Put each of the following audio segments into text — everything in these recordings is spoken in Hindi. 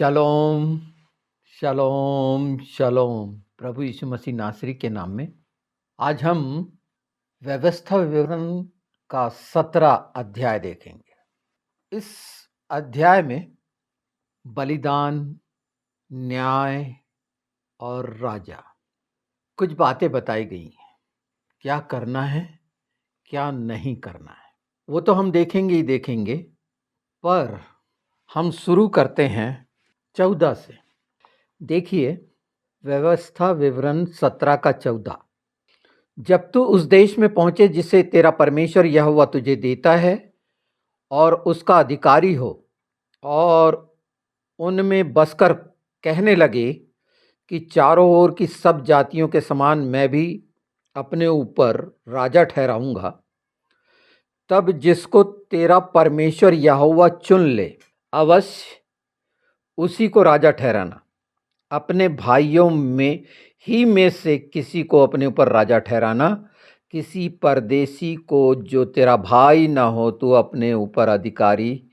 शलोम, शलोम, शलोम। प्रभु यीशु मसीह नासरी के नाम में आज हम व्यवस्था विवरण का 17 अध्याय देखेंगे। इस अध्याय में बलिदान, न्याय और राजा कुछ बातें बताई गई हैं। क्या करना है, क्या नहीं करना है, वो तो हम देखेंगे ही देखेंगे। पर हम शुरू करते हैं 14 से। देखिए, व्यवस्था विवरण 17 का 14। जब तू उस देश में पहुंचे जिसे तेरा परमेश्वर यहोवा तुझे देता है और उसका अधिकारी हो, और उनमें बसकर कहने लगे कि चारों ओर की सब जातियों के समान मैं भी अपने ऊपर राजा ठहराऊंगा, तब जिसको तेरा परमेश्वर यहोवा चुन ले, अवश्य उसी को राजा ठहराना। अपने भाइयों में से किसी को अपने ऊपर राजा ठहराना। किसी परदेशी को जो तेरा भाई ना हो तू अपने ऊपर अधिकारी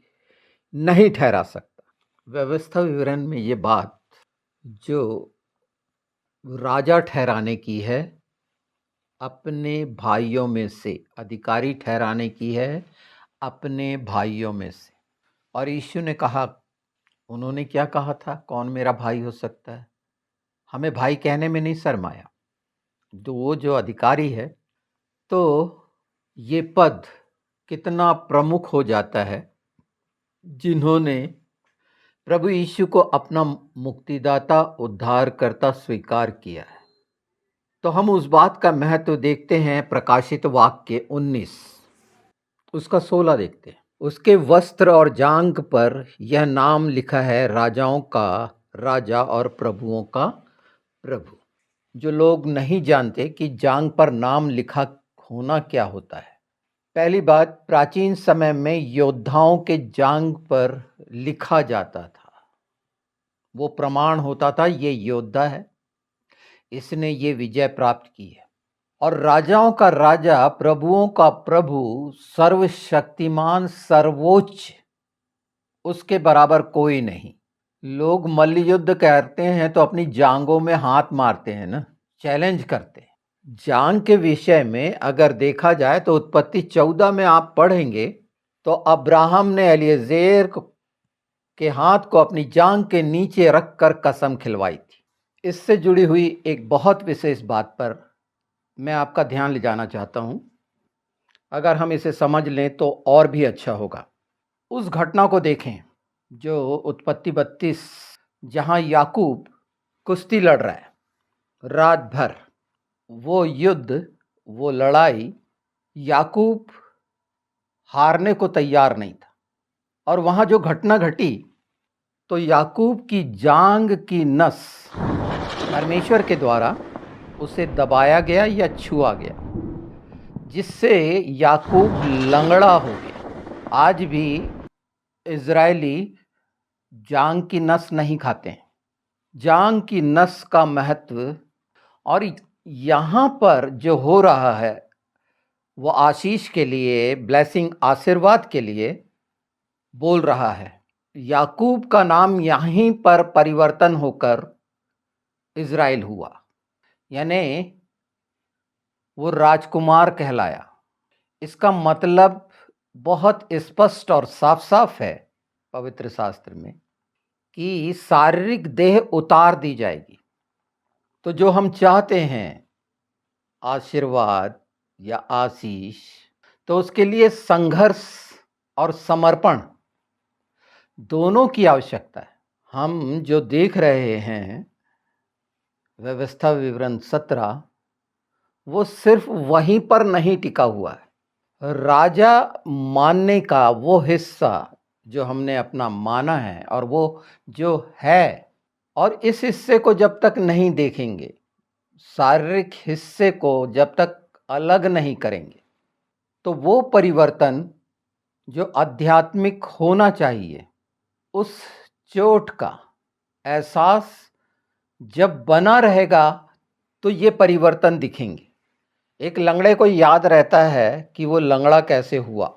नहीं ठहरा सकता। व्यवस्था विवरण में ये बात जो राजा ठहराने की है, अपने भाइयों में से अधिकारी ठहराने की है, अपने भाइयों में से। और यीशु ने कहा, उन्होंने क्या कहा था, कौन मेरा भाई हो सकता है? हमें भाई कहने में नहीं शर्माया। वो जो अधिकारी है, तो ये पद कितना प्रमुख हो जाता है जिन्होंने प्रभु यीशु को अपना मुक्तिदाता, उद्धारकर्ता स्वीकार किया है। तो हम उस बात का महत्व देखते हैं। प्रकाशित वाक्य 19 उसका 16 देखते हैं। उसके वस्त्र और जांघ पर यह नाम लिखा है, राजाओं का राजा और प्रभुओं का प्रभु। जो लोग नहीं जानते कि जांघ पर नाम लिखा होना क्या होता है। पहली बात, प्राचीन समय में योद्धाओं के जांघ पर लिखा जाता था। वो प्रमाण होता था, ये योद्धा है, इसने ये विजय प्राप्त की है। और राजाओं का राजा, प्रभुओं का प्रभु, सर्वशक्तिमान, सर्वोच्च, उसके बराबर कोई नहीं। लोग मल्ल युद्ध करते हैं तो अपनी जांघों में हाथ मारते हैं ना, चैलेंज करते हैं। जांघ के विषय में अगर देखा जाए तो उत्पत्ति 14 में आप पढ़ेंगे तो अब्राहम ने एलिएजेर के हाथ को अपनी जांघ के नीचे रखकर कसम खिलवाई थी। इससे जुड़ी हुई एक बहुत विशेष बात पर मैं आपका ध्यान ले जाना चाहता हूं। अगर हम इसे समझ लें तो और भी अच्छा होगा। उस घटना को देखें जो उत्पत्ति 32, जहां याकूब कुश्ती लड़ रहा है रात भर। वो युद्ध, वो लड़ाई, याकूब हारने को तैयार नहीं था। और वहां जो घटना घटी, तो याकूब की जांघ की नस परमेश्वर के द्वारा उसे दबाया गया या छुआ गया, जिससे याकूब लंगड़ा हो गया। आज भी इजरायली जांघ की नस नहीं खाते हैं। जांघ की नस का महत्व, और यहाँ पर जो हो रहा है वो आशीष के लिए, ब्लेसिंग, आशीर्वाद के लिए बोल रहा है। याकूब का नाम यहीं पर परिवर्तन होकर इजराइल हुआ, यानी वो राजकुमार कहलाया। इसका मतलब बहुत स्पष्ट और साफ साफ है पवित्र शास्त्र में कि शारीरिक देह उतार दी जाएगी। तो जो हम चाहते हैं आशीर्वाद या आशीष, तो उसके लिए संघर्ष और समर्पण दोनों की आवश्यकता है। हम जो देख रहे हैं व्यवस्था विवरण 17, वो सिर्फ वहीं पर नहीं टिका हुआ है। राजा मानने का वो हिस्सा जो हमने अपना माना है, और वो जो है, और इस हिस्से को जब तक नहीं देखेंगे, शारीरिक हिस्से को जब तक अलग नहीं करेंगे, तो वो परिवर्तन जो आध्यात्मिक होना चाहिए, उस चोट का एहसास जब बना रहेगा तो ये परिवर्तन दिखेंगे। एक लंगड़े को याद रहता है कि वो लंगड़ा कैसे हुआ।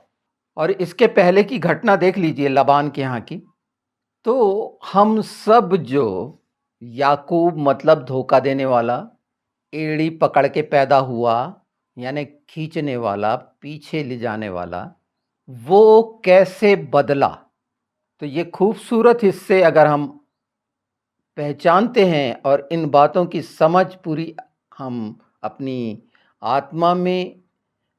और इसके पहले की घटना देख लीजिए, लबान के यहाँ की। तो हम सब जो याकूब मतलब धोखा देने वाला, एड़ी पकड़ के पैदा हुआ, यानी खींचने वाला, पीछे ले जाने वाला, वो कैसे बदला। तो ये खूबसूरत हिस्से अगर हम पहचानते हैं और इन बातों की समझ पूरी हम अपनी आत्मा में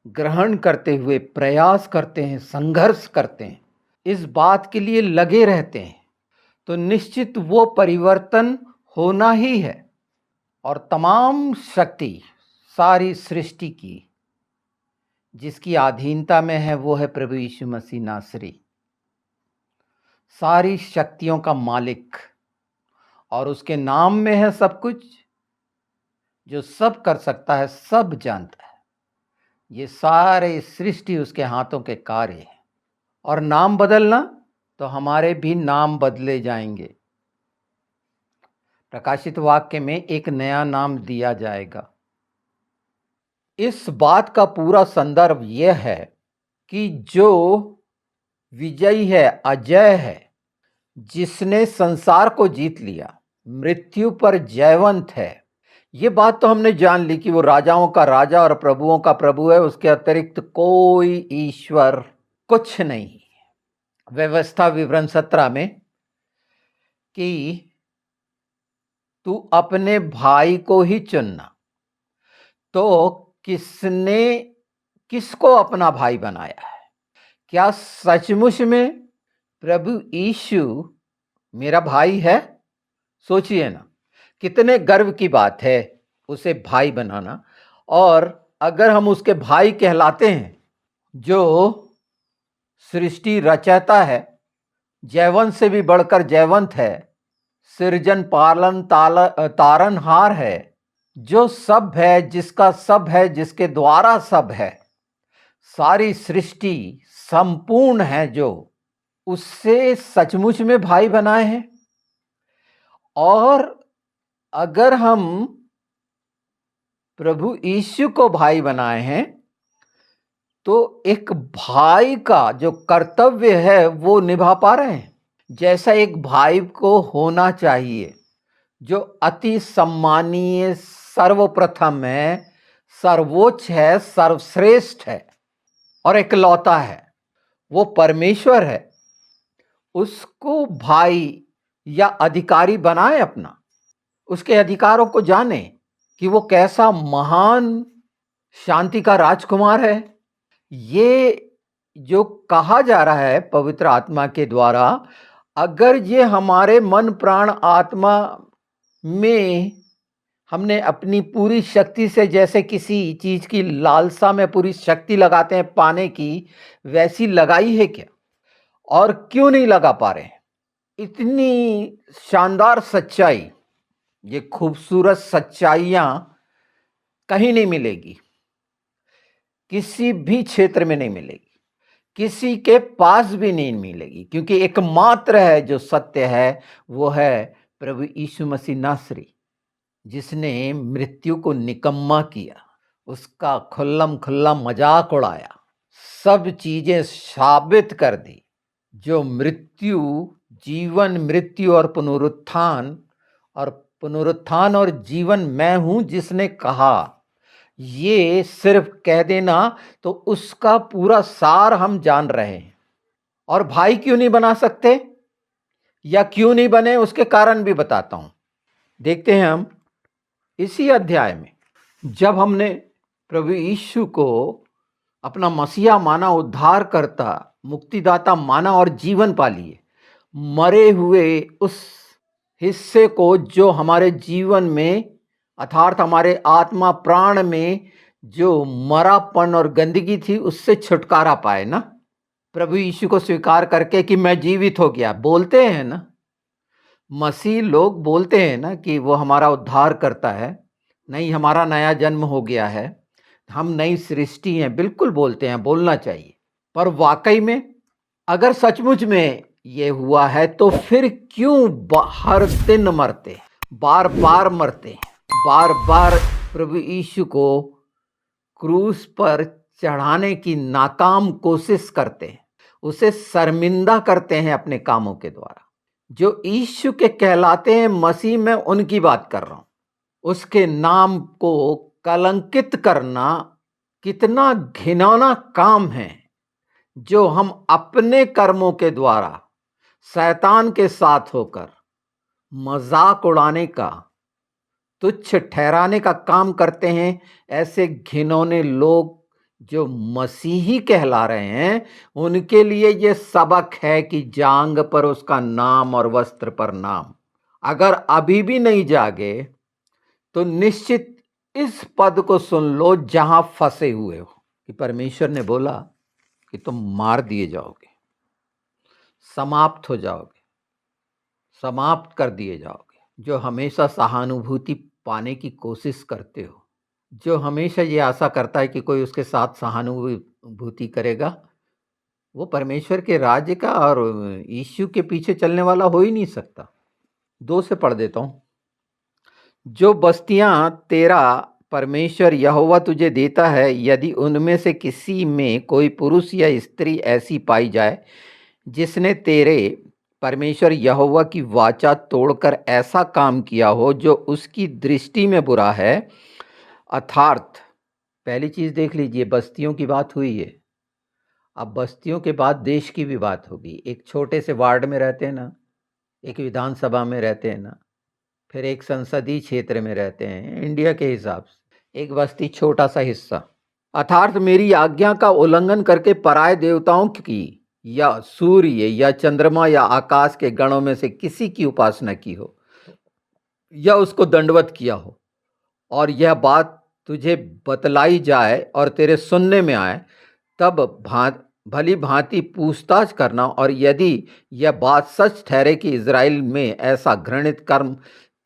ग्रहण करते हुए प्रयास करते हैं, संघर्ष करते हैं, इस बात के लिए लगे रहते हैं, तो निश्चित वो परिवर्तन होना ही है। और तमाम शक्ति सारी सृष्टि की जिसकी अधीनता में है वो है प्रभु यीशु मसीह नासरी, सारी शक्तियों का मालिक, और उसके नाम में है सब कुछ, जो सब कर सकता है, सब जानता है। ये सारे सृष्टि उसके हाथों के कार्य हैं। और नाम बदलना, तो हमारे भी नाम बदले जाएंगे। प्रकाशित वाक्य में एक नया नाम दिया जाएगा। इस बात का पूरा संदर्भ यह है कि जो विजयी है, अजय है, जिसने संसार को जीत लिया, मृत्यु पर जयवंत है, ये बात तो हमने जान ली कि वो राजाओं का राजा और प्रभुओं का प्रभु है, उसके अतिरिक्त कोई ईश्वर कुछ नहीं। व्यवस्था विवरण 17 में कि तू अपने भाई को ही चुनना, तो किसको अपना भाई बनाया है? क्या सचमुच में प्रभु यीशु मेरा भाई है? सोचिए ना, कितने गर्व की बात है उसे भाई बनाना। और अगर हम उसके भाई कहलाते हैं, जो सृष्टि रचयिता है, जयवंत से भी बढ़कर जयवंत है, सृजन पालन तारनहार है, जो सब है, जिसका सब है, जिसके द्वारा सब है, सारी सृष्टि संपूर्ण है, जो उससे सचमुच में भाई बनाए हैं। और अगर हम प्रभु यीशु को भाई बनाए हैं, तो एक भाई का जो कर्तव्य है वो निभा पा रहे हैं, जैसा एक भाई को होना चाहिए, जो अति सम्मानीय, सर्वप्रथम है, सर्वोच्च है, सर्वश्रेष्ठ है और एकलौता है, वो परमेश्वर है। उसको भाई या अधिकारी बनाए अपना, उसके अधिकारों को जाने कि वो कैसा महान शांति का राजकुमार है। ये जो कहा जा रहा है पवित्र आत्मा के द्वारा, अगर ये हमारे मन प्राण आत्मा में हमने अपनी पूरी शक्ति से, जैसे किसी चीज की लालसा में पूरी शक्ति लगाते हैं पाने की, वैसी लगाई है क्या? और क्यों नहीं लगा पा रहे हैं? इतनी शानदार सच्चाई, ये खूबसूरत सच्चाइयां कहीं नहीं मिलेगी, किसी भी क्षेत्र में नहीं मिलेगी, किसी के पास भी नहीं मिलेगी, क्योंकि एकमात्र है जो सत्य है, वो है प्रभु यीशु मसीह नासरी, जिसने मृत्यु को निकम्मा किया, उसका खुल्लम खुल्ला मजाक उड़ाया, सब चीजें साबित कर दी। जो मृत्यु, जीवन, मृत्यु और पुनरुत्थान और जीवन मैं हूं, जिसने कहा, ये सिर्फ कह देना तो उसका पूरा सार हम जान रहे हैं। और भाई क्यों नहीं बना सकते या क्यों नहीं बने, उसके कारण भी बताता हूं। देखते हैं हम इसी अध्याय में, जब हमने प्रभु यीशु को अपना मसीहा माना, उद्धार करता, मुक्तिदाता माना और जीवन पा लिए, मरे हुए उस हिस्से को जो हमारे जीवन में, अर्थात हमारे आत्मा प्राण में जो मरापन और गंदगी थी, उससे छुटकारा पाए ना, प्रभु यीशु को स्वीकार करके कि मैं जीवित हो गया। बोलते हैं ना, मसीह लोग बोलते हैं ना कि वो हमारा उद्धार करता है, नहीं हमारा नया जन्म हो गया है, हम नई सृष्टि हैं, बिल्कुल बोलते हैं, बोलना चाहिए। पर वाकई में अगर सचमुच में ये हुआ है, तो फिर क्यों हर दिन मरते, बार बार मरते, बार बार प्रभु यीशु को क्रूस पर चढ़ाने की नाकाम कोशिश करते हैं, उसे शर्मिंदा करते हैं अपने कामों के द्वारा। जो यीशु के कहलाते हैं, मसीह में उनकी बात कर रहा हूं। उसके नाम को कलंकित करना कितना घिनौना काम है, जो हम अपने कर्मों के द्वारा शैतान के साथ होकर मजाक उड़ाने का, तुच्छ ठहराने का काम करते हैं। ऐसे घिनौने लोग जो मसीही कहला रहे हैं, उनके लिए यह सबक है कि जांग पर उसका नाम और वस्त्र पर नाम। अगर अभी भी नहीं जागे तो निश्चित इस पद को सुन लो जहां फंसे हुए हो, कि परमेश्वर ने बोला कि तुम मार दिए जाओगे, समाप्त हो जाओगे, समाप्त कर दिए जाओगे। जो हमेशा सहानुभूति पाने की कोशिश करते हो, जो हमेशा ये आशा करता है कि कोई उसके साथ सहानुभूति करेगा, वो परमेश्वर के राज्य का और यीशु के पीछे चलने वाला हो ही नहीं सकता। 2 से पढ़ देता हूं। जो बस्तियां तेरा परमेश्वर यहोवा तुझे देता है, यदि उनमें से किसी में कोई पुरुष या स्त्री ऐसी पाई जाए जिसने तेरे परमेश्वर यहोवा की वाचा तोड़कर ऐसा काम किया हो जो उसकी दृष्टि में बुरा है, अर्थात पहली चीज देख लीजिए, बस्तियों की बात हुई है। अब बस्तियों के बाद देश की भी बात होगी। एक छोटे से वार्ड में रहते हैं ना, एक विधानसभा में रहते हैं ना, फिर एक संसदीय क्षेत्र में रहते हैं इंडिया के हिसाब से, एक बस्ती छोटा सा हिस्सा। अर्थात मेरी आज्ञा का उल्लंघन करके पराये देवताओं की या सूर्य या चंद्रमा या आकाश के गणों में से किसी की उपासना की हो या उसको दंडवत किया हो, और यह बात तुझे बतलाई जाए और तेरे सुनने में आए, तब भली भांति पूछताछ करना। और यदि यह बात सच ठहरे कि इज़राइल में ऐसा घृणित कर्म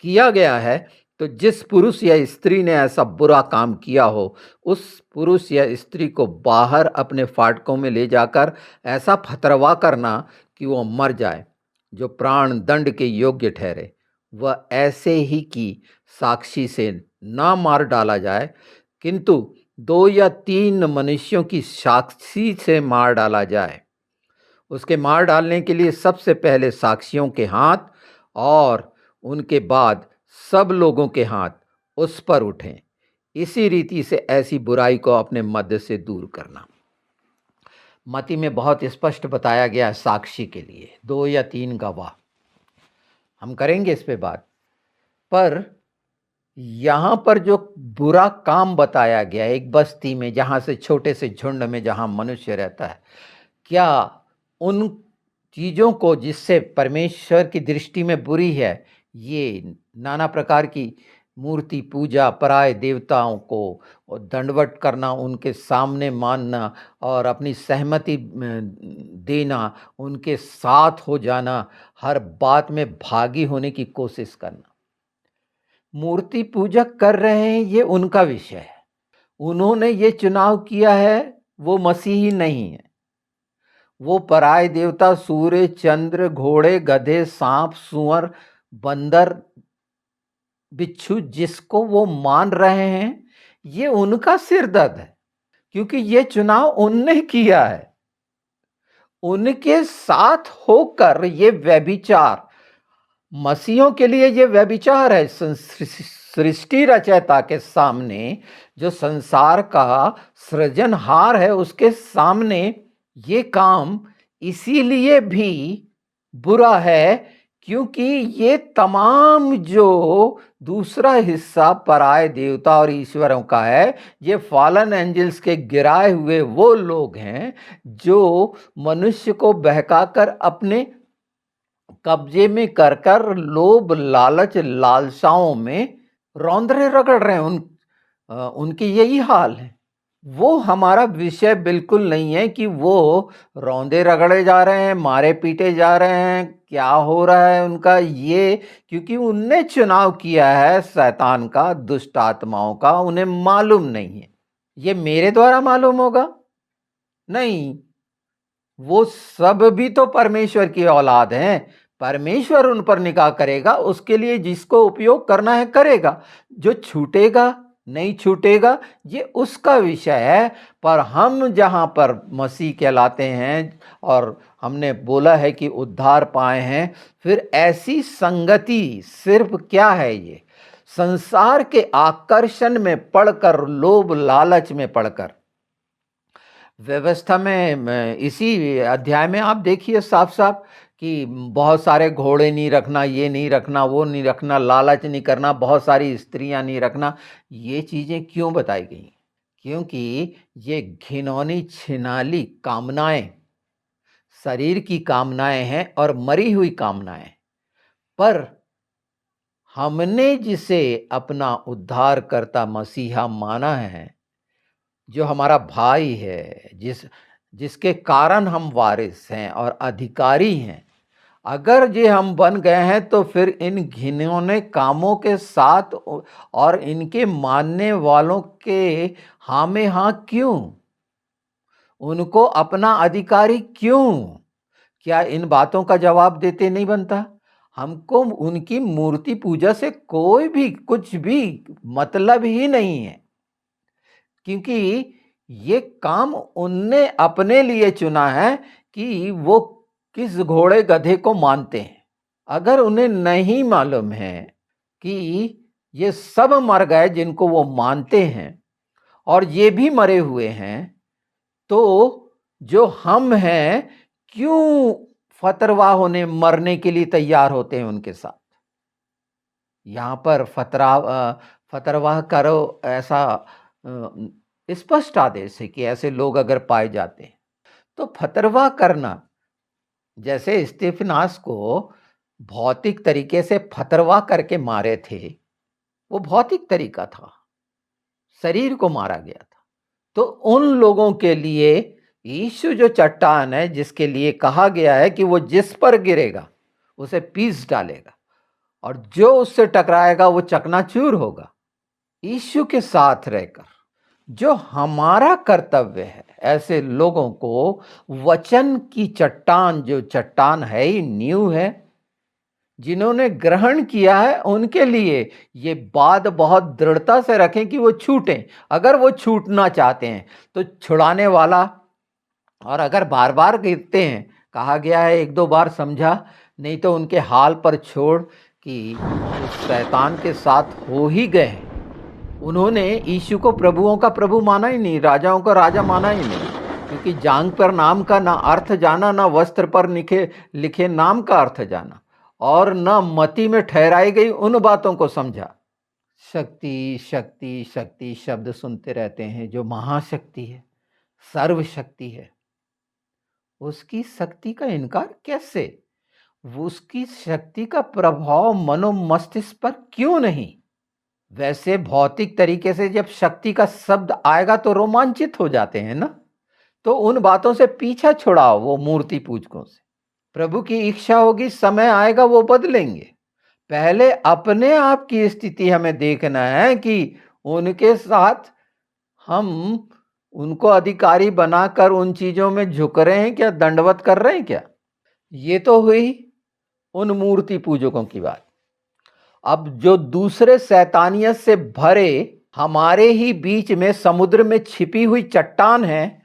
किया गया है, तो जिस पुरुष या स्त्री ने ऐसा बुरा काम किया हो, उस पुरुष या स्त्री को बाहर अपने फाटकों में ले जाकर ऐसा फतरवा करना कि वो मर जाए। जो प्राण दंड के योग्य ठहरे, वह ऐसे ही की साक्षी से ना मार डाला जाए, किंतु 2 या 3 मनुष्यों की साक्षी से मार डाला जाए। उसके मार डालने के लिए सबसे पहले साक्षियों के हाथ और उनके बाद सब लोगों के हाथ उस पर उठें। इसी रीति से ऐसी बुराई को अपने मध्य से दूर करना। मती में बहुत स्पष्ट बताया गया है साक्षी के लिए, 2 या 3 गवाह। हम करेंगे इस पे बात, पर यहाँ पर जो बुरा काम बताया गया एक बस्ती में, जहाँ से छोटे से झुंड में जहाँ मनुष्य रहता है, क्या उन चीज़ों को जिससे परमेश्वर की दृष्टि में बुरी है, ये नाना प्रकार की मूर्ति पूजा, पराये देवताओं को दंडवत करना, उनके सामने मानना और अपनी सहमति देना, उनके साथ हो जाना, हर बात में भागी होने की कोशिश करना। मूर्ति पूजक कर रहे हैं, ये उनका विषय है। उन्होंने ये चुनाव किया है, वो मसीही नहीं है। वो पराये देवता सूर्य, चंद्र, घोड़े, गधे, सांप, सुअर, बंदर, बिच्छू, जिसको वो मान रहे हैं, ये उनका सिरदर्द है, क्योंकि ये चुनाव उनने किया है। उनके साथ होकर ये व्यभिचार, मसीहों के लिए ये व्यभिचार है। सृष्टि रचयिता के सामने, जो संसार का सृजनहार है, उसके सामने ये काम इसीलिए भी बुरा है क्योंकि ये तमाम जो दूसरा हिस्सा पराये देवता और ईश्वरों का है, ये फॉलन एंजल्स के गिराए हुए वो लोग हैं जो मनुष्य को बहकाकर अपने कब्जे में कर कर लोभ लालच लालसाओं में रौंदरे रगड़ रहे हैं। उनकी यही हाल है। वो हमारा विषय बिल्कुल नहीं है कि वो रौंदे रगड़े जा रहे हैं, मारे पीटे जा रहे हैं, क्या हो रहा है उनका, ये क्योंकि उनने चुनाव किया है शैतान का, दुष्ट आत्माओं का, उन्हें मालूम नहीं है। ये मेरे द्वारा मालूम होगा नहीं, वो सब भी तो परमेश्वर की औलाद हैं। परमेश्वर उन पर निगाह करेगा, उसके लिए जिसको उपयोग करना है करेगा। जो छूटेगा नहीं छूटेगा, ये उसका विषय है। पर हम जहाँ पर मसीह कहलाते हैं और हमने बोला है कि उद्धार पाए हैं, फिर ऐसी संगति सिर्फ क्या है, ये संसार के आकर्षण में पड़कर, लोभ लालच में पड़कर, व्यवस्था में इसी अध्याय में आप देखिए साफ साफ कि बहुत सारे घोड़े नहीं रखना, ये नहीं रखना, वो नहीं रखना, लालच नहीं करना, बहुत सारी स्त्रियां नहीं रखना। ये चीजें क्यों बताई गई? क्योंकि ये घिनौनी छिनाली कामनाएं, शरीर की कामनाएं हैं और मरी हुई कामनाएं। पर हमने जिसे अपना उद्धारकर्ता मसीहा माना है, जो हमारा भाई है, जिसके कारण हम वारिस हैं और अधिकारी हैं, अगर ये हम बन गए हैं तो फिर इन घिनौने कामों के साथ और इनके मानने वालों के हाँ में हाँ क्यों? उनको अपना अधिकारी क्यों? क्या इन बातों का जवाब देते नहीं बनता? हमको उनकी मूर्ति पूजा से कोई भी कुछ भी मतलब ही नहीं है, क्योंकि ये काम उनने अपने लिए चुना है कि वो किस घोड़े गधे को मानते हैं। अगर उन्हें नहीं मालूम है कि ये सब मर गए जिनको वो मानते हैं और ये भी मरे हुए हैं, तो जो हम हैं क्यों फतरवाह होने मरने के लिए तैयार होते हैं उनके साथ? यहाँ पर फतरवाह करो, ऐसा स्पष्ट आदेश है कि ऐसे लोग अगर पाए जाते हैं तो फतरवाह करना, जैसे स्तेफनास को भौतिक तरीके से फतरवाह करके मारे थे, वो भौतिक तरीका था, शरीर को मारा गया था। तो उन लोगों के लिए यीशु जो चट्टान है, जिसके लिए कहा गया है कि वो जिस पर गिरेगा उसे पीस डालेगा और जो उससे टकराएगा वो चकनाचूर होगा। यीशु के साथ रहकर जो हमारा कर्तव्य है, ऐसे लोगों को वचन की चट्टान, जो चट्टान है ही नींव है, जिन्होंने ग्रहण किया है, उनके लिए ये बात बहुत दृढ़ता से रखें कि वो छूटें। अगर वो छूटना चाहते हैं तो छुड़ाने वाला, और अगर बार बार गिरते हैं, कहा गया है एक दो बार समझा, नहीं तो उनके हाल पर छोड़ कि उस शैतान के साथ हो ही गए हैं। उन्होंने यीशु को प्रभुओं का प्रभु माना ही नहीं, राजाओं का राजा माना ही नहीं, क्योंकि जांग पर नाम का ना अर्थ जाना, ना वस्त्र पर लिखे लिखे नाम का अर्थ जाना, और न मति में ठहराई गई उन बातों को समझा। शक्ति शक्ति शक्ति शब्द सुनते रहते हैं। जो महाशक्ति है, सर्वशक्ति है, उसकी शक्ति का इनकार कैसे? उसकी शक्ति का प्रभाव मनो मस्तिष्क पर क्यों नहीं? वैसे भौतिक तरीके से जब शक्ति का शब्द आएगा तो रोमांचित हो जाते हैं ना। तो उन बातों से पीछा छुड़ाओ, वो मूर्ति पूजकों से। प्रभु की इच्छा होगी, समय आएगा वो बदलेंगे। पहले अपने आप की स्थिति हमें देखना है कि उनके साथ हम उनको अधिकारी बनाकर उन चीजों में झुक रहे हैं क्या, दंडवत कर रहे हैं क्या? ये तो हुई उन मूर्ति पूजकों की बात। अब जो दूसरे शैतानियत से भरे हमारे ही बीच में समुद्र में छिपी हुई चट्टान है,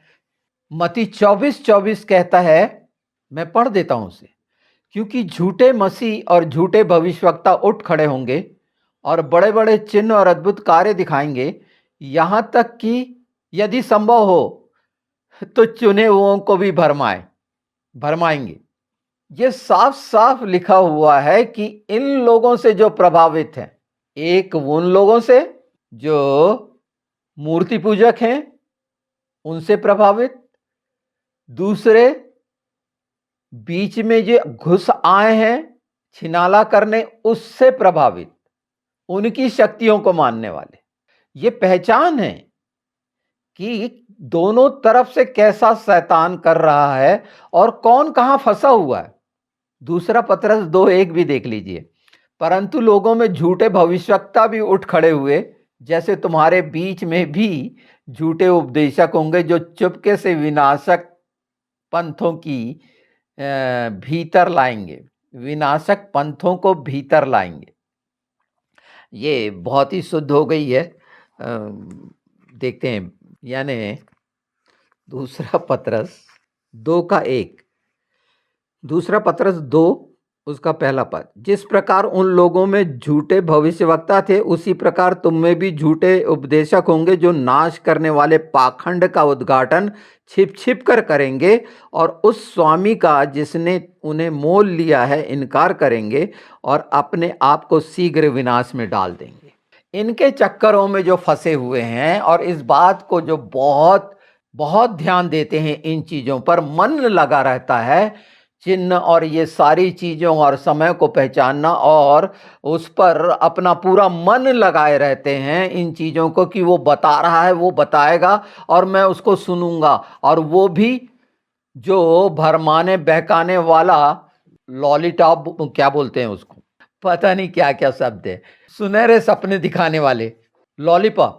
मत्ती 24:24 कहता है, मैं पढ़ देता हूं उसे, क्योंकि झूठे मसीह और झूठे भविष्यवक्ता उठ खड़े होंगे और बड़े बड़े चिन्ह और अद्भुत कार्य दिखाएंगे, यहां तक कि यदि संभव हो तो चुने हुओं को भी भरमाएंगे। ये साफ साफ लिखा हुआ है कि इन लोगों से जो प्रभावित हैं, एक उन लोगों से जो मूर्ति पूजक हैं उनसे प्रभावित, दूसरे बीच में जो घुस आए हैं छिनाला करने, उससे प्रभावित, उनकी शक्तियों को मानने वाले। ये पहचान है कि दोनों तरफ से कैसा शैतान कर रहा है और कौन कहां फंसा हुआ है। दूसरा पतरस 2:1 भी देख लीजिए, परंतु लोगों में झूठे भविष्यवक्ता भी उठ खड़े हुए, जैसे तुम्हारे बीच में भी झूठे उपदेशक होंगे, जो चुपके से विनाशक पंथों की भीतर लाएंगे, विनाशक पंथों को भीतर लाएंगे। ये बहुत ही शुद्ध हो गई है। देखते हैं, यानी दूसरा पतरस 2:1, दूसरा पतरस 2 उसका पहला पद, जिस प्रकार उन लोगों में झूठे भविष्यवक्ता थे उसी प्रकार तुम में भी झूठे उपदेशक होंगे, जो नाश करने वाले पाखंड का उद्घाटन छिप छिप कर करेंगे और उस स्वामी का जिसने उन्हें मोल लिया है इनकार करेंगे और अपने आप को शीघ्र विनाश में डाल देंगे। इनके चक्करों में जो फंसे हुए हैं और इस बात को जो बहुत बहुत ध्यान देते हैं, इन चीजों पर मन लगा रहता है, चिन्ह और ये सारी चीजों और समय को पहचानना और उस पर अपना पूरा मन लगाए रहते हैं इन चीजों को, कि वो बता रहा है, वो बताएगा और मैं उसको सुनूंगा। और वो भी जो भरमाने बहकाने वाला लॉलीटॉप, क्या बोलते हैं उसको, पता नहीं क्या क्या शब्द है, सुनहरे सपने दिखाने वाले लॉलीपॉप।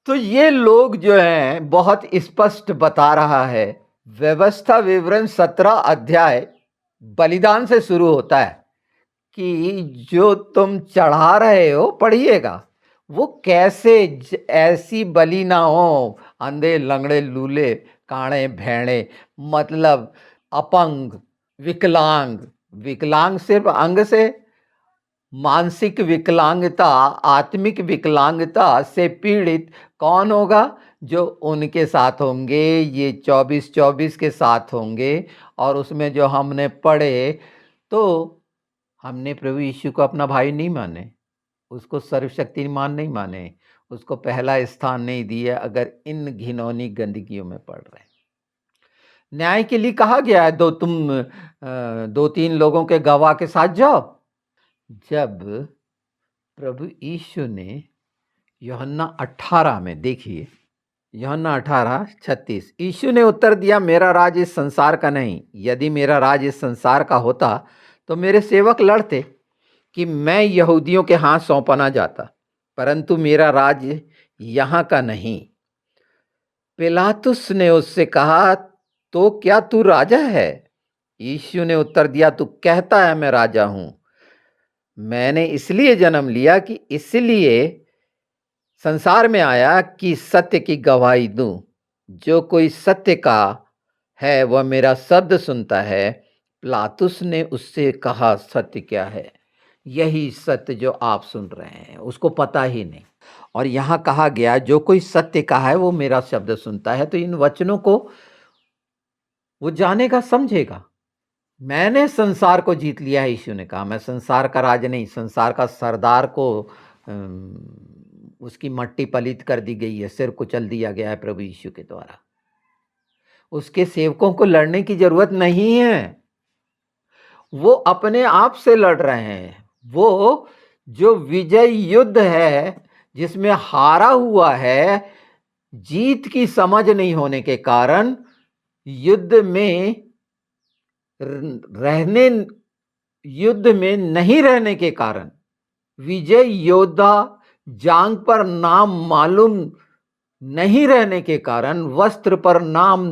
तो ये लोग जो हैं बहुत स्पष्ट बता रहा है। व्यवस्था विवरण 17 अध्याय बलिदान से शुरू होता है कि जो तुम चढ़ा रहे हो, पढ़िएगा, वो कैसे ऐसी बलि ना हो, अंधे लंगड़े लूले काणे भेड़े, मतलब अपंग, विकलांग, विकलांग सिर्फ अंग से, मानसिक विकलांगता, आत्मिक विकलांगता से पीड़ित कौन होगा? जो उनके साथ होंगे, ये 24-24 के साथ होंगे। और उसमें जो हमने पढ़े, तो हमने प्रभु यीशु को अपना भाई नहीं माने, उसको सर्वशक्तिमान नहीं माने, उसको पहला स्थान नहीं दिया, अगर इन घिनौनी गंदगियों में पड़ रहे हैं। न्याय के लिए कहा गया है, तुम 2-3 लोगों के गवाह के साथ जाओ। जब प्रभु यीशु ने यूहन्ना 18 में, देखिए यूहन्ना 18:36, यीशु ने उत्तर दिया, मेरा राज इस संसार का नहीं। यदि मेरा राज इस संसार का होता तो मेरे सेवक लड़ते कि मैं यहूदियों के हाथ सौंपा ना जाता, परंतु मेरा राज यहाँ का नहीं। पिलातुस ने उससे कहा, तो क्या तू राजा है? यीशु ने उत्तर दिया, तू कहता है मैं राजा हूं। मैंने इसलिए जन्म लिया कि इसलिए संसार में आया कि सत्य की गवाही दूं। जो कोई सत्य का है वह मेरा शब्द सुनता है। पिलातुस ने उससे कहा, सत्य क्या है? यही सत्य जो आप सुन रहे हैं, उसको पता ही नहीं। और यहाँ कहा गया, जो कोई सत्य का है वो मेरा शब्द सुनता है। तो इन वचनों को वो जानेगा, समझेगा। मैंने संसार को जीत लिया है, यीशु ने कहा। मैं संसार का राज नहीं, संसार का सरदार को उसकी मट्टी पलित कर दी गई है, सिर कुचल दिया गया है प्रभु यीशु के द्वारा। उसके सेवकों को लड़ने की जरूरत नहीं है, वो अपने आप से लड़ रहे हैं। वो जो विजय युद्ध है, जिसमें हारा हुआ है, जीत की समझ नहीं होने के कारण, युद्ध में रहने, युद्ध में नहीं रहने के कारण, विजय योद्धा जांग पर नाम मालूम नहीं रहने के कारण, वस्त्र पर नाम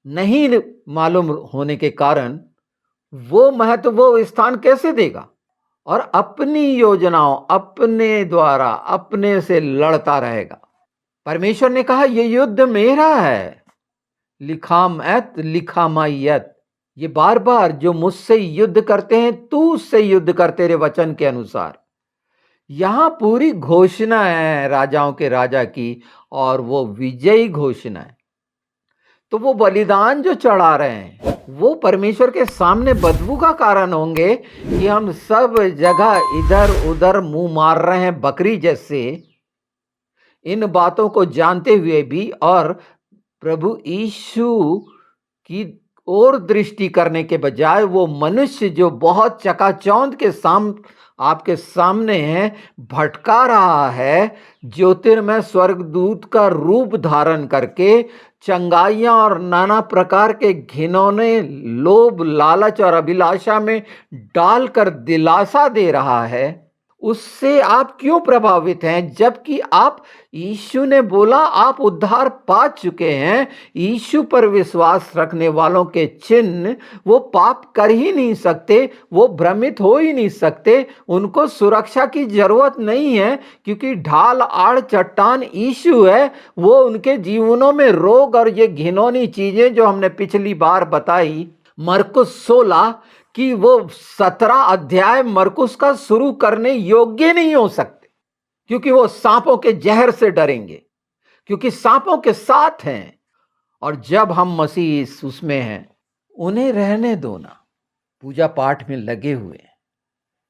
नहीं मालूम होने के कारण, वो महत्व, वो स्थान कैसे देगा? और अपनी योजनाओं, अपने द्वारा, अपने से लड़ता रहेगा। परमेश्वर ने कहा, ये युद्ध मेरा है, लिखामत लिखामायत। ये बार बार जो मुझसे युद्ध करते हैं, तू उससे युद्ध कर, तेरे वचन के अनुसार। यहां पूरी घोषणा है राजाओं के राजा की, और वो विजयी घोषणा है। तो वो बलिदान जो चढ़ा रहे हैं, वो परमेश्वर के सामने बदबू का कारण होंगे कि हम सब जगह इधर उधर मुंह मार रहे हैं बकरी जैसे, इन बातों को जानते हुए भी, और प्रभु यीशु की ओर दृष्टि करने के बजाय वो मनुष्य जो बहुत चकाचौंध के आपके सामने है, भटका रहा है, ज्योतिर्मय स्वर्गदूत का रूप धारण करके चंगाइयां और नाना प्रकार के घिनौने लोभ, लालच और अभिलाषा में डालकर दिलासा दे रहा है। उससे आप क्यों प्रभावित हैं? जबकि आप, यीशु ने बोला आप उद्धार पा चुके हैं। यीशु पर विश्वास रखने वालों के चिन्ह वो पाप कर ही नहीं सकते, वो भ्रमित हो ही नहीं सकते, उनको सुरक्षा की जरूरत नहीं है, क्योंकि ढाल आड़ चट्टान यीशु है। वो उनके जीवनों में रोग और ये घिनौनी चीजें जो हमने पिछली बार बताई मरकुस 16 कि वो 17 अध्याय मरकुस का शुरू करने योग्य नहीं हो सकते, क्योंकि वो सांपों के जहर से डरेंगे, क्योंकि सांपों के साथ हैं। और जब हम मसीह उसमें हैं, उन्हें रहने दो ना, पूजा पाठ में लगे हुए हैं।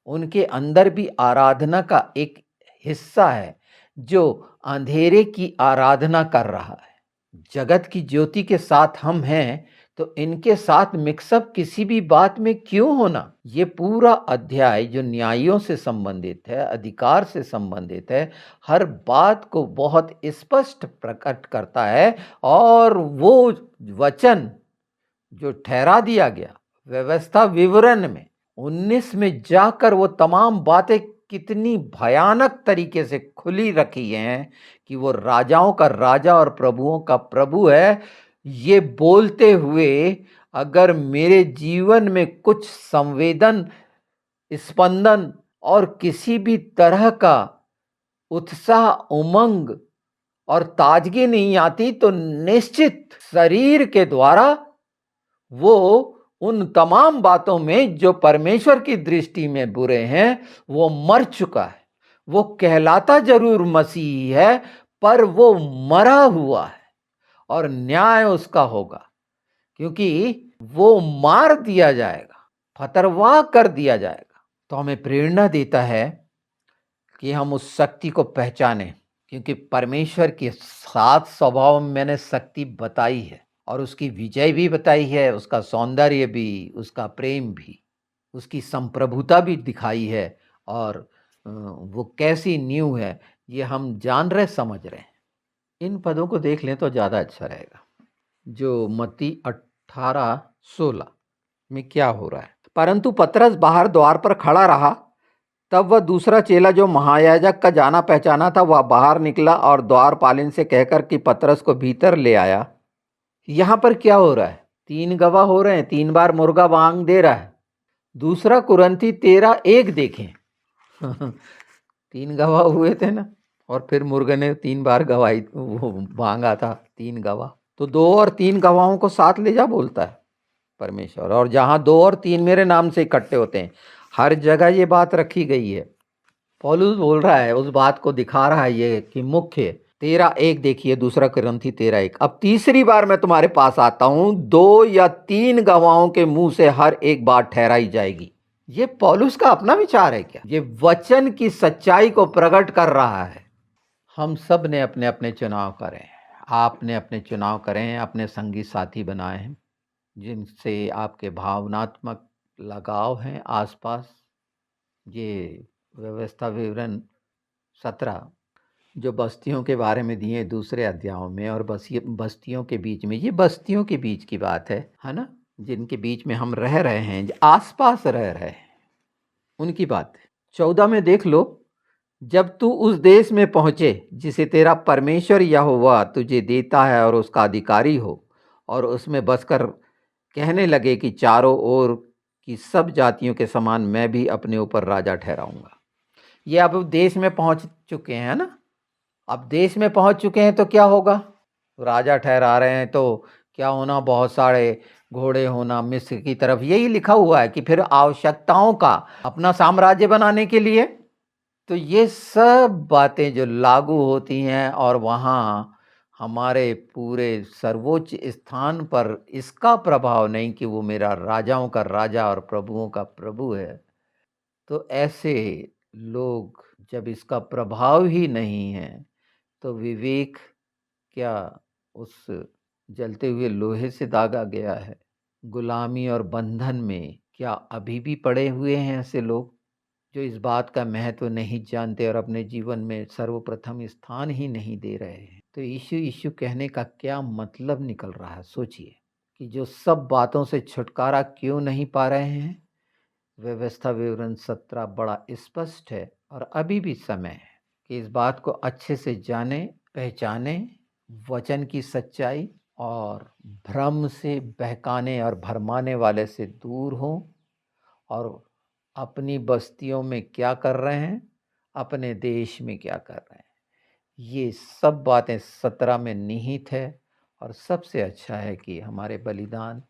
उनके अंदर भी आराधना का एक हिस्सा है जो अंधेरे की आराधना कर रहा है। जगत की ज्योति के साथ हम हैं, तो इनके साथ मिक्सअप किसी भी बात में क्यों होना? ये पूरा अध्याय जो न्यायों से संबंधित है, अधिकार से संबंधित है, हर बात को बहुत स्पष्ट प्रकट करता है। और वो वचन जो ठहरा दिया गया व्यवस्था विवरण में 19 में जाकर वो तमाम बातें कितनी भयानक तरीके से खुली रखी हैं कि वो राजाओं का राजा और प्रभुओं का प्रभु है। ये बोलते हुए अगर मेरे जीवन में कुछ संवेदन, स्पंदन और किसी भी तरह का उत्साह, उमंग और ताजगी नहीं आती, तो निश्चित शरीर के द्वारा वो उन तमाम बातों में जो परमेश्वर की दृष्टि में बुरे हैं वो मर चुका है। वो कहलाता जरूर मसीही है, पर वो मरा हुआ है और न्याय उसका होगा, क्योंकि वो मार दिया जाएगा, फतरवाह कर दिया जाएगा। तो हमें प्रेरणा देता है कि हम उस शक्ति को पहचानें, क्योंकि परमेश्वर के सात स्वभाव में मैंने शक्ति बताई है और उसकी विजय भी बताई है, उसका सौंदर्य भी, उसका प्रेम भी, उसकी संप्रभुता भी दिखाई है। और वो कैसी न्यू है ये हम जान रहे, समझ रहे हैं। इन पदों को देख लें तो ज़्यादा अच्छा रहेगा। जो मत्ती 18:16 में क्या हो रहा है? परंतु पतरस बाहर द्वार पर खड़ा रहा। तब वह दूसरा चेला जो महायाजक का जाना पहचाना था, वह बाहर निकला और द्वारपालिन से कहकर कि पतरस को भीतर ले आया। यहाँ पर क्या हो रहा है? 3 गवाह हो रहे हैं, 3 बार मुर्गा बांग दे रहा है। दूसरा कुरंथी 13:1 देखें। 3 गवाह हुए थे ना, और फिर मुर्गे ने 3 बार गवाही वो बांगा था, 3 गवाह। तो 2 और 3 गवाहों को साथ ले जा बोलता है परमेश्वर। और जहां 2 और 3 मेरे नाम से इकट्ठे होते हैं, हर जगह ये बात रखी गई है। पौलुस बोल रहा है, उस बात को दिखा रहा है ये कि मुख्य 13:1 देखिए, दूसरा कुरिन्थी 13:1। अब तीसरी बार मैं तुम्हारे पास आता हूं, 2 या 3 गवाहों के मुंह से हर एक बात ठहराई जाएगी। ये पौलुस का अपना विचार है क्या? ये वचन की सच्चाई को प्रकट कर रहा है। हम सब ने अपने अपने चुनाव करे, आपने अपने चुनाव करे हैं, अपने संगी साथी बनाए हैं जिनसे आपके भावनात्मक लगाव हैं आसपास। ये व्यवस्था विवरण 17 जो बस्तियों के बारे में दिए दूसरे अध्यायों में, और बस्तियों के बीच में, ये बस्तियों के बीच की बात है ना, जिनके बीच में हम रह रहे हैं, आसपास रह रहे हैं, उनकी बात है। 14 में देख लो, जब तू उस देश में पहुंचे जिसे तेरा परमेश्वर यहोवा तुझे देता है और उसका अधिकारी हो, और उसमें बसकर कहने लगे कि चारों ओर की सब जातियों के समान मैं भी अपने ऊपर राजा ठहराऊंगा। ये अब देश में पहुंच चुके हैं ना। अब देश में पहुंच चुके हैं तो क्या होगा? राजा ठहरा रहे हैं तो क्या होना? बहुत सारे घोड़े होना मिस्र की तरफ, यही लिखा हुआ है कि फिर आवश्यकताओं का अपना साम्राज्य बनाने के लिए। तो ये सब बातें जो लागू होती हैं, और वहाँ हमारे पूरे सर्वोच्च स्थान पर इसका प्रभाव नहीं कि वो मेरा राजाओं का राजा और प्रभुओं का प्रभु है। तो ऐसे लोग, जब इसका प्रभाव ही नहीं है, तो विवेक क्या उस जलते हुए लोहे से दागा गया है? गुलामी और बंधन में क्या अभी भी पड़े हुए हैं ऐसे लोग जो इस बात का महत्व नहीं जानते और अपने जीवन में सर्वप्रथम स्थान ही नहीं दे रहे हैं? तो यीशु यीशु कहने का क्या मतलब निकल रहा है? सोचिए कि जो सब बातों से छुटकारा क्यों नहीं पा रहे हैं, व्यवस्था विवरण 17 बड़ा स्पष्ट है और अभी भी समय है कि इस बात को अच्छे से जाने, पहचाने, वचन की सच्चाई और भ्रम से बहकाने और भरमाने वाले से दूर हों और अपनी बस्तियों में क्या कर रहे हैं, अपने देश में क्या कर रहे हैं, ये सब बातें 17 में निहित है। और सबसे अच्छा है कि हमारे बलिदान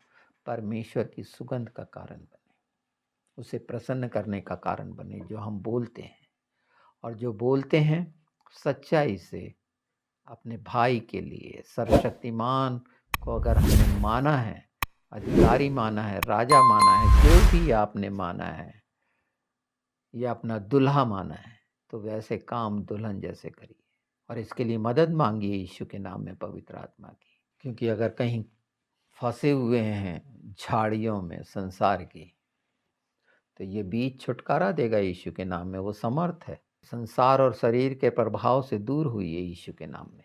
परमेश्वर की सुगंध का कारण बने, उसे प्रसन्न करने का कारण बने जो हम बोलते हैं। और जो बोलते हैं सच्चाई से अपने भाई के लिए, सर्वशक्तिमान को अगर हमने माना है, अधिकारी माना है, राजा माना है, जो भी आपने माना है या अपना दुल्हा माना है, तो वैसे काम दुल्हन जैसे करिए। और इसके लिए मदद मांगिए यीशु के नाम में पवित्र आत्मा की, क्योंकि अगर कहीं फंसे हुए हैं झाड़ियों में संसार की, तो ये बीज छुटकारा देगा यीशु के नाम में, वो समर्थ है। संसार और शरीर के प्रभाव से दूर हुई है यीशु के नाम में।